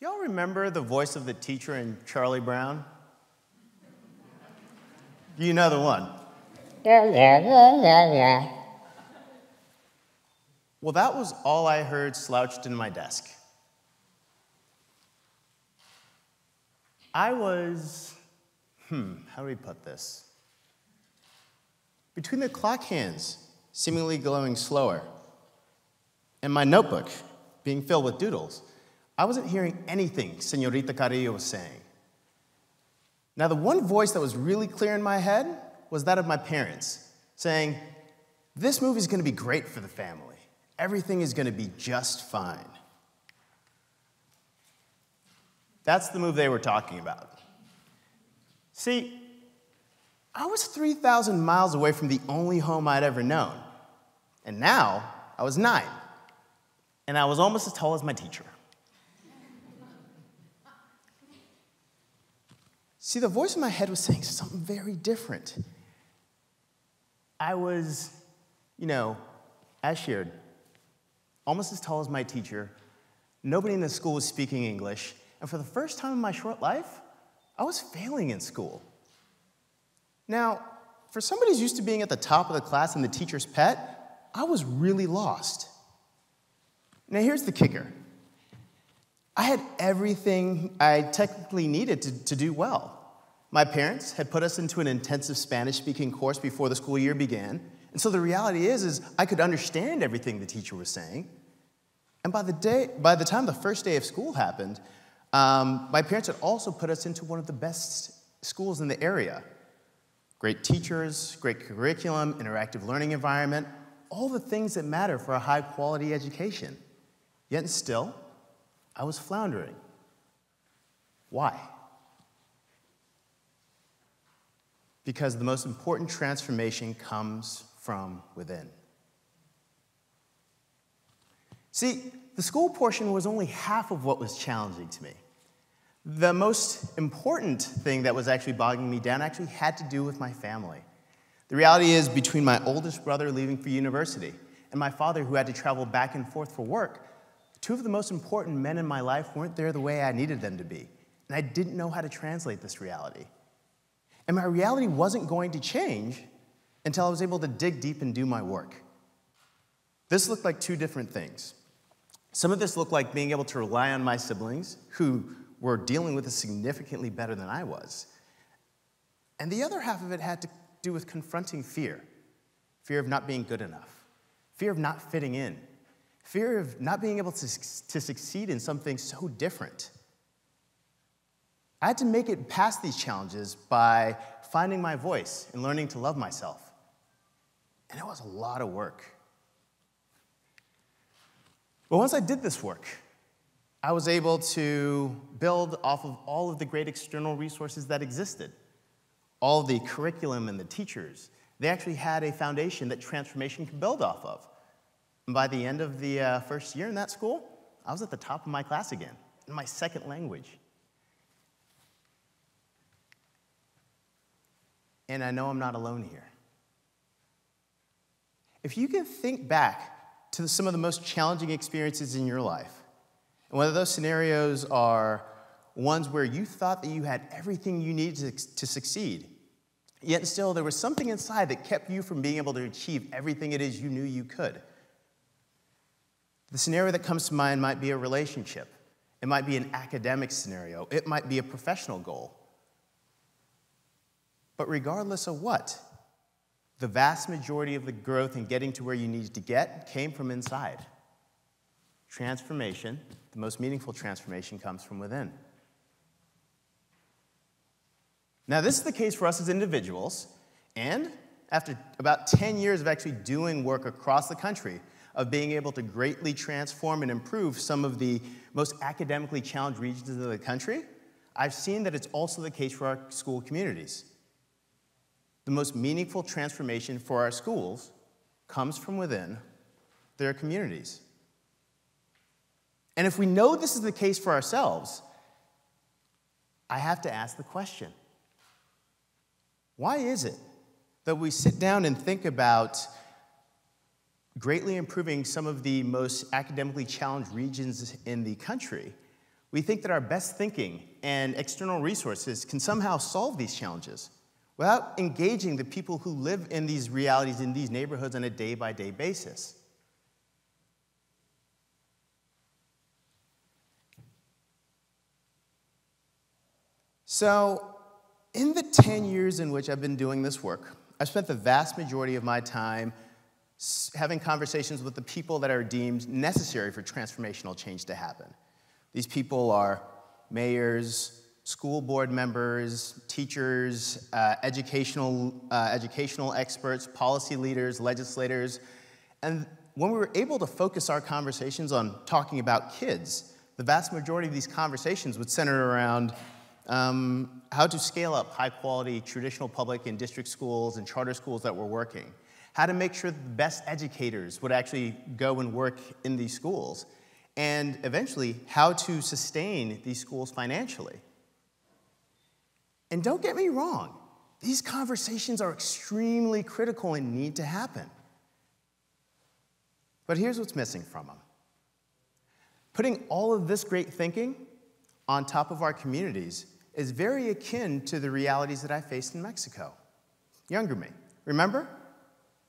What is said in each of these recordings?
Do y'all remember the voice of the teacher in Charlie Brown? You know the one. Well, that was all I heard slouched in my desk. I was, how do we put this? Between the clock hands seemingly glowing slower and my notebook being filled with doodles, I wasn't hearing anything Señorita Carrillo was saying. Now, the one voice that was really clear in my head was that of my parents, saying, "This movie is going to be great for the family. Everything is going to be just fine." That's the move they were talking about. See, I was 3,000 miles away from the only home I'd ever known. And now, I was 9. And I was almost as tall as my teacher. See, the voice in my head was saying something very different. I was, as shared, almost as tall as my teacher. Nobody in the school was speaking English. And for the first time in my short life, I was failing in school. Now, for somebody who's used to being at the top of the class and the teacher's pet, I was really lost. Now, here's the kicker. I had everything I technically needed to do well. My parents had put us into an intensive Spanish-speaking course before the school year began, and so the reality is I could understand everything the teacher was saying. And by the time the first day of school happened, my parents had also put us into one of the best schools in the area. Great teachers, great curriculum, interactive learning environment, all the things that matter for a high-quality education. Yet still, I was floundering. Why? Because the most important transformation comes from within. See, the school portion was only half of what was challenging to me. The most important thing that was actually bogging me down actually had to do with my family. The reality is, between my oldest brother leaving for university and my father who had to travel back and forth for work, two of the most important men in my life weren't there the way I needed them to be, and I didn't know how to translate this reality. And my reality wasn't going to change until I was able to dig deep and do my work. This looked like two different things. Some of this looked like being able to rely on my siblings, who were dealing with it significantly better than I was. And the other half of it had to do with confronting fear. Fear of not being good enough. Fear of not fitting in. Fear of not being able to succeed in something so different. I had to make it past these challenges by finding my voice and learning to love myself. And it was a lot of work. But once I did this work, I was able to build off of all of the great external resources that existed. All of the curriculum and the teachers. They actually had a foundation that transformation could build off of. And by the end of the first year in that school, I was at the top of my class again, in my second language. And I know I'm not alone here. If you can think back to some of the most challenging experiences in your life, and whether those scenarios are ones where you thought that you had everything you needed to succeed, yet still there was something inside that kept you from being able to achieve everything it is you knew you could. The scenario that comes to mind might be a relationship. It might be an academic scenario. It might be a professional goal. But regardless of what, the vast majority of the growth in getting to where you needed to get came from inside. Transformation, the most meaningful transformation, comes from within. Now, this is the case for us as individuals, and after about 10 years of actually doing work across the country, of being able to greatly transform and improve some of the most academically challenged regions of the country, I've seen that it's also the case for our school communities. The most meaningful transformation for our schools comes from within their communities. And if we know this is the case for ourselves, I have to ask the question, why is it that we sit down and think about greatly improving some of the most academically challenged regions in the country We think that our best thinking and external resources can somehow solve these challenges without engaging the people who live in these realities in these neighborhoods on a day-by-day basis. So, in the 10 years in which I've been doing this work, I've spent the vast majority of my time having conversations with the people that are deemed necessary for transformational change to happen. These people are mayors, school board members, teachers, educational experts, policy leaders, legislators. And when we were able to focus our conversations on talking about kids, the vast majority of these conversations would center around how to scale up high-quality traditional public and district schools and charter schools that were working, how to make sure that the best educators would actually go and work in these schools, and eventually how to sustain these schools financially. And don't get me wrong, these conversations are extremely critical and need to happen. But here's what's missing from them. Putting all of this great thinking on top of our communities is very akin to the realities that I faced in Mexico. Younger me. Remember?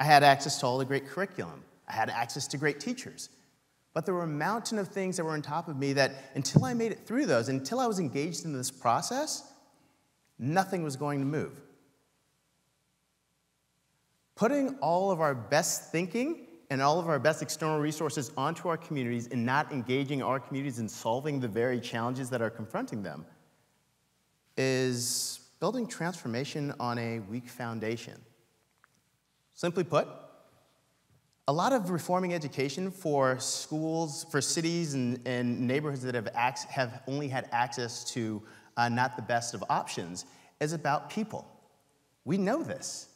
I had access to all the great curriculum. I had access to great teachers. But there were a mountain of things that were on top of me that until I made it through those, until I was engaged in this process, nothing was going to move. Putting all of our best thinking and all of our best external resources onto our communities and not engaging our communities in solving the very challenges that are confronting them is building transformation on a weak foundation. Simply put, a lot of reforming education for schools, for cities and neighborhoods that have only had access to not the best of options is about people. We know this.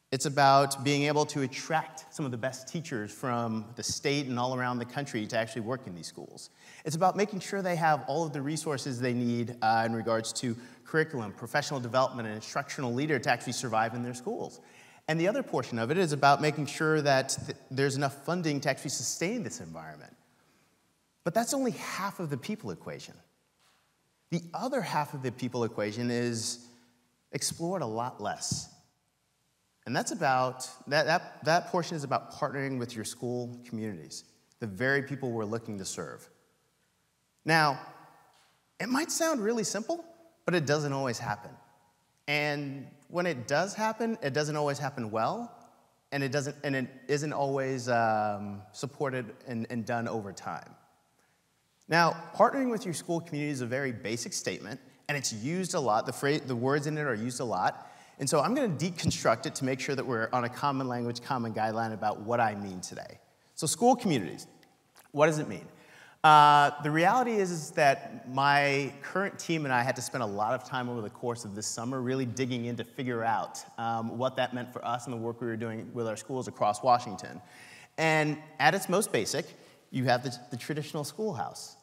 It's about being able to attract some of the best teachers from the state and all around the country to actually work in these schools. It's about making sure they have all of the resources they need in regards to curriculum, professional development, and instructional leader to actually survive in their schools. And the other portion of it is about making sure that there's enough funding to actually sustain this environment. But that's only half of the people equation. The other half of the people equation is explored a lot less. And that's about, that portion is about partnering with your school communities, the very people we're looking to serve. Now, it might sound really simple, but it doesn't always happen. And when it does happen, it doesn't always happen well, and it isn't always supported and done over time. Now, partnering with your school community is a very basic statement, and it's used a lot. The words in it are used a lot. And so I'm going to deconstruct it to make sure that we're on a common language, common guideline about what I mean today. So school communities, what does it mean? The reality is that my current team and I had to spend a lot of time over the course of this summer really digging in to figure out what that meant for us and the work we were doing with our schools across Washington. And at its most basic, you have the traditional schoolhouse.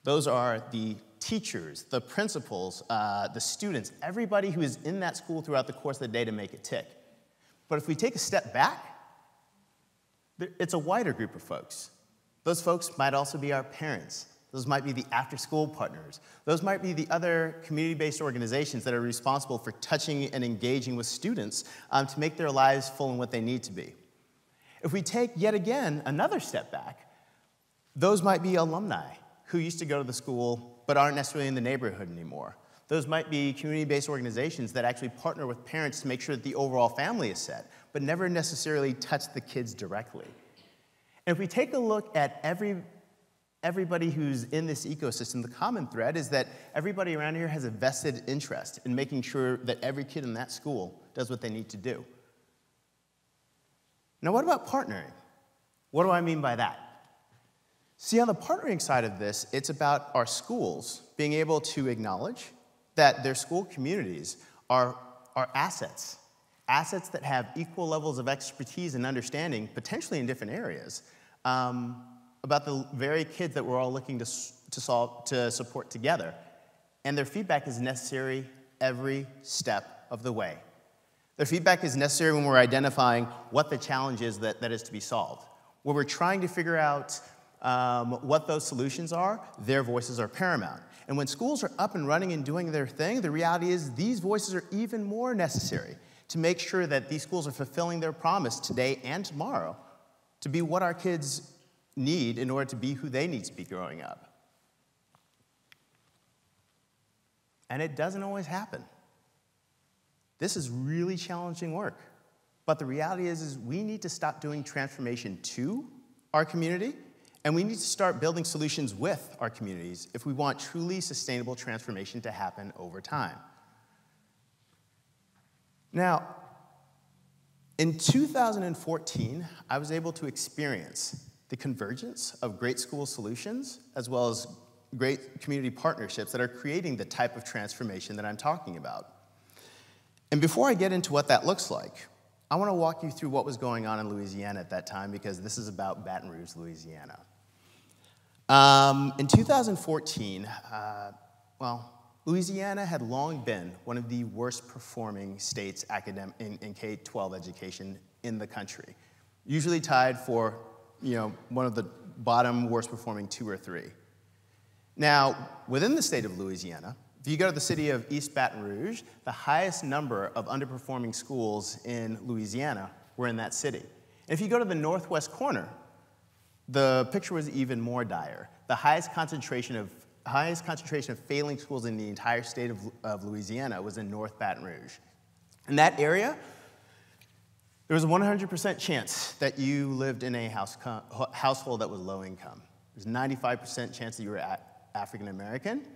Those are the teachers, the principals, the students, everybody who is in that school throughout the course of the day to make it tick. But if we take a step back, it's a wider group of folks. Those folks might also be our parents. Those might be the after-school partners. Those might be the other community-based organizations that are responsible for touching and engaging with students to make their lives full in what they need to be. If we take, yet again, another step back, those might be alumni who used to go to the school but aren't necessarily in the neighborhood anymore. Those might be community-based organizations that actually partner with parents to make sure that the overall family is set, but never necessarily touch the kids directly. And if we take a look at everybody who's in this ecosystem, the common thread is that everybody around here has a vested interest in making sure that every kid in that school does what they need to do. Now, what about partnering? What do I mean by that? See, on the partnering side of this, it's about our schools being able to acknowledge that their school communities are assets, assets that have equal levels of expertise and understanding, potentially in different areas, about the very kids that we're all looking to support together. And their feedback is necessary every step of the way. Their feedback is necessary when we're identifying what the challenge is that is to be solved, where we're trying to figure out what those solutions are, their voices are paramount. And when schools are up and running and doing their thing, the reality is these voices are even more necessary to make sure that these schools are fulfilling their promise today and tomorrow to be what our kids need in order to be who they need to be growing up. And it doesn't always happen. This is really challenging work. But the reality is we need to stop doing transformation to our community, and we need to start building solutions with our communities if we want truly sustainable transformation to happen over time. Now, in 2014, I was able to experience the convergence of great school solutions as well as great community partnerships that are creating the type of transformation that I'm talking about. And before I get into what that looks like, I want to walk you through what was going on in Louisiana at that time, because this is about Baton Rouge, Louisiana. In 2014, Louisiana had long been one of the worst performing states in K-12 education in the country, usually tied for one of the bottom worst performing 2 or 3. Now, within the state of Louisiana, if you go to the city of East Baton Rouge, the highest number of underperforming schools in Louisiana were in that city. And if you go to the northwest corner, the picture was even more dire. The highest concentration of failing schools in the entire state of Louisiana was in North Baton Rouge. In that area, there was a 100% chance that you lived in a household that was low income. There's a 95% chance that you were African American.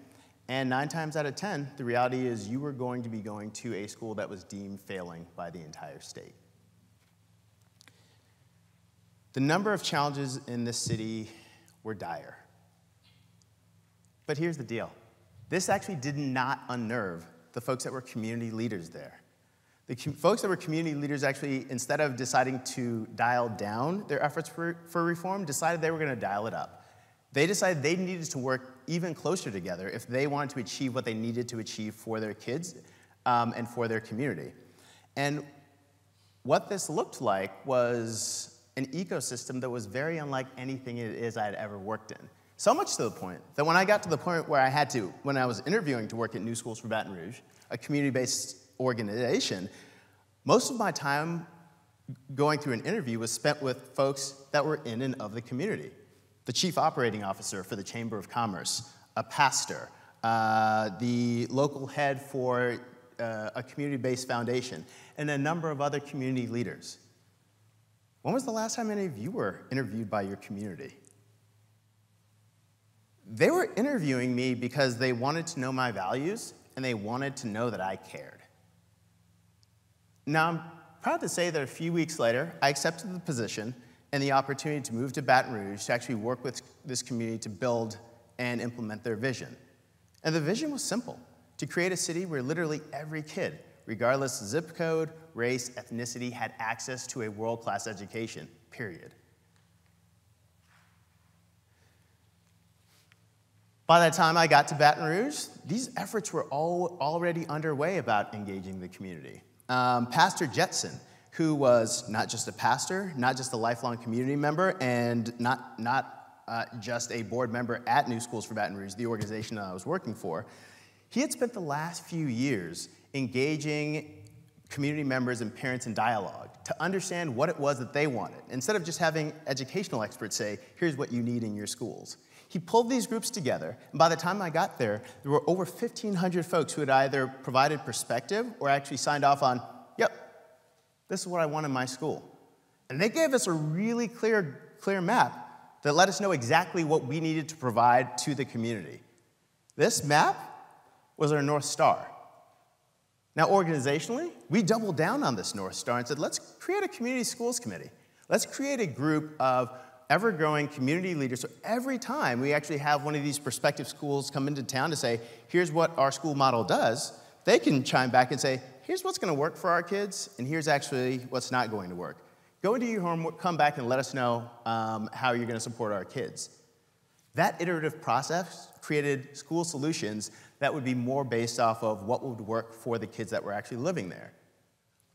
And 9 times out of 10, the reality is you were going to be going to a school that was deemed failing by the entire state. The number of challenges in this city were dire. But here's the deal. This actually did not unnerve the folks that were community leaders there. The folks that were community leaders actually, instead of deciding to dial down their efforts for reform, decided they were going to dial it up. They decided they needed to work even closer together if they wanted to achieve what they needed to achieve for their kids and for their community. And what this looked like was an ecosystem that was very unlike anything it is I had ever worked in. So much to the point that when I got to the point where when I was interviewing to work at New Schools for Baton Rouge, a community-based organization, most of my time going through an interview was spent with folks that were in and of the community. The chief operating officer for the Chamber of Commerce, a pastor, the local head for a community-based foundation, and a number of other community leaders. When was the last time any of you were interviewed by your community? They were interviewing me because they wanted to know my values, and they wanted to know that I cared. Now, I'm proud to say that a few weeks later, I accepted the position and the opportunity to move to Baton Rouge to actually work with this community to build and implement their vision. And the vision was simple: to create a city where literally every kid, regardless of zip code, race, ethnicity, had access to a world-class education, period. By the time I got to Baton Rouge, these efforts were already underway about engaging the community. Pastor Jetson, who was not just a pastor, not just a lifelong community member, and not just a board member at New Schools for Baton Rouge, the organization that I was working for, he had spent the last few years engaging community members and parents in dialogue to understand what it was that they wanted, instead of just having educational experts say, here's what you need in your schools. He pulled these groups together, and by the time I got there, there were over 1,500 folks who had either provided perspective or actually signed off on, yep, this is what I want in my school. And they gave us a really clear map that let us know exactly what we needed to provide to the community. This map was our North Star. Now, organizationally, we doubled down on this North Star and said, let's create a community schools committee. Let's create a group of ever-growing community leaders, so every time we actually have one of these prospective schools come into town to say, here's what our school model does, they can chime back and say, here's what's going to work for our kids, and here's actually what's not going to work. Go into your homework, come back and let us know how you're going to support our kids. That iterative process created school solutions that would be more based off of what would work for the kids that were actually living there.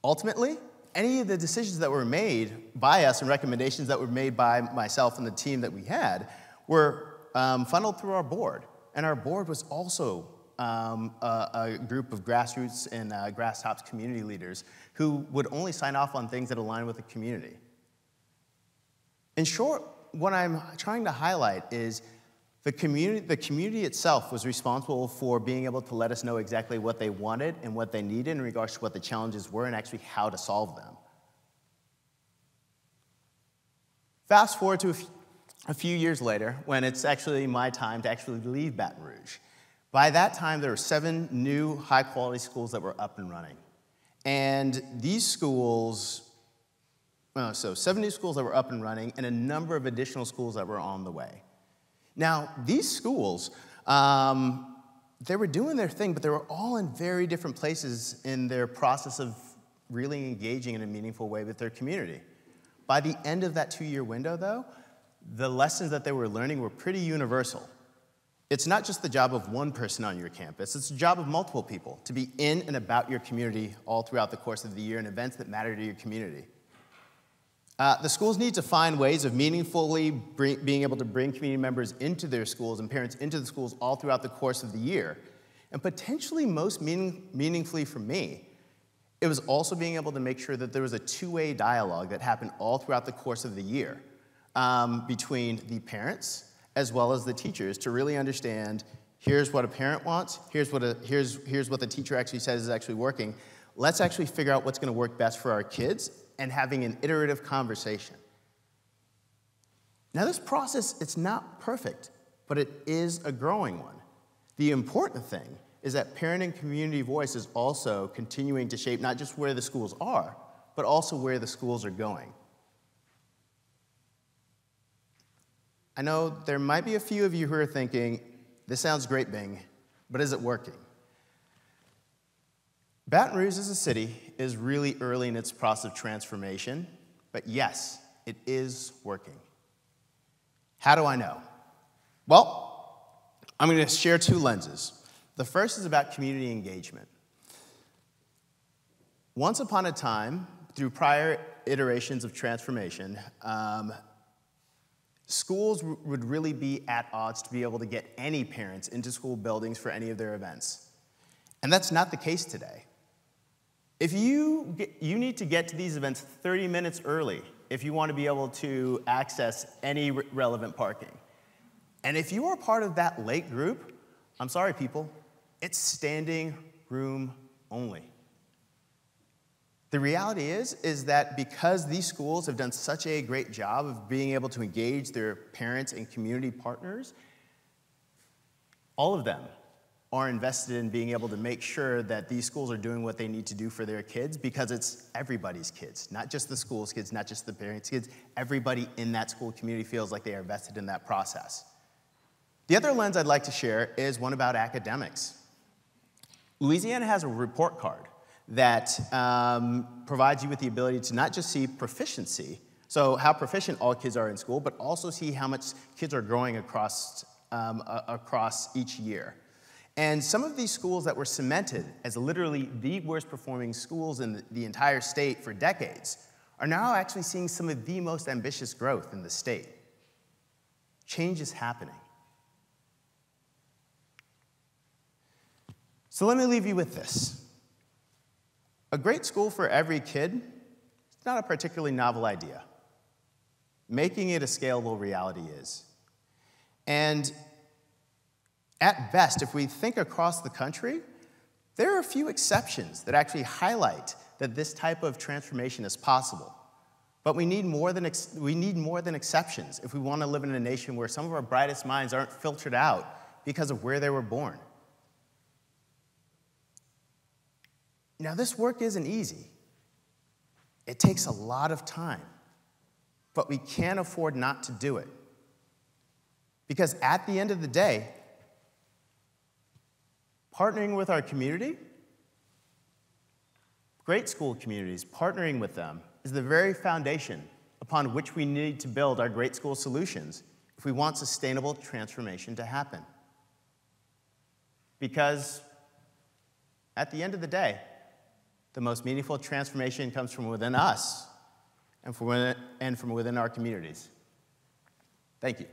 Ultimately, any of the decisions that were made by us and recommendations that were made by myself and the team that we had were funneled through our board. And our board was also a group of grassroots and grasstops community leaders who would only sign off on things that align with the community. In short, what I'm trying to highlight is the community itself was responsible for being able to let us know exactly what they wanted and what they needed in regards to what the challenges were and actually how to solve them. Fast forward to a few years later, when it's actually my time to actually leave Baton Rouge. By that time, there were 7 new high-quality schools that were up and running. And these schools, so 7 new schools that were up and running and a number of additional schools that were on the way. Now, these schools, they were doing their thing, but they were all in very different places in their process of really engaging in a meaningful way with their community. By the end of that 2-year window, though, the lessons that they were learning were pretty universal. It's not just the job of one person on your campus, it's the job of multiple people to be in and about your community all throughout the course of the year in events that matter to your community. The schools need to find ways of meaningfully being able to bring community members into their schools and parents into the schools all throughout the course of the year. And potentially most meaningfully for me, it was also being able to make sure that there was a two-way dialogue that happened all throughout the course of the year between the parents as well as the teachers to really understand, here's what a parent wants, here's what the teacher actually says is actually working. Let's actually figure out what's going to work best for our kids and having an iterative conversation. Now this process, it's not perfect, but it is a growing one. The important thing is that parent and community voice is also continuing to shape not just where the schools are, but also where the schools are going. I know there might be a few of you who are thinking, this sounds great, Bing, but is it working? Baton Rouge as a city is really early in its process of transformation, but yes, it is working. How do I know? Well, I'm going to share 2 lenses. The first is about community engagement. Once upon a time, through prior iterations of transformation, schools would really be at odds to be able to get any parents into school buildings for any of their events. And that's not the case today. If you need to get to these events 30 minutes early if you want to be able to access any relevant parking. And if you are part of that late group, I'm sorry, people, it's standing room only. The reality is that because these schools have done such a great job of being able to engage their parents and community partners, all of them are invested in being able to make sure that these schools are doing what they need to do for their kids, because it's everybody's kids, not just the school's kids, not just the parents' kids. Everybody in that school community feels like they are invested in that process. The other lens I'd like to share is one about academics. Louisiana has a report card that provides you with the ability to not just see proficiency, so how proficient all kids are in school, but also see how much kids are growing across each year. And some of these schools that were cemented as literally the worst performing schools in the entire state for decades are now actually seeing some of the most ambitious growth in the state. Change is happening. So let me leave you with this. A great school for every kid is not a particularly novel idea. Making it a scalable reality is. And at best, if we think across the country, there are a few exceptions that actually highlight that this type of transformation is possible. But we need more than exceptions if we want to live in a nation where some of our brightest minds aren't filtered out because of where they were born. Now, this work isn't easy. It takes a lot of time, but we can't afford not to do it. Because at the end of the day, partnering with our community, great school communities, partnering with them is the very foundation upon which we need to build our great school solutions if we want sustainable transformation to happen. Because at the end of the day, the most meaningful transformation comes from within us and from within our communities. Thank you.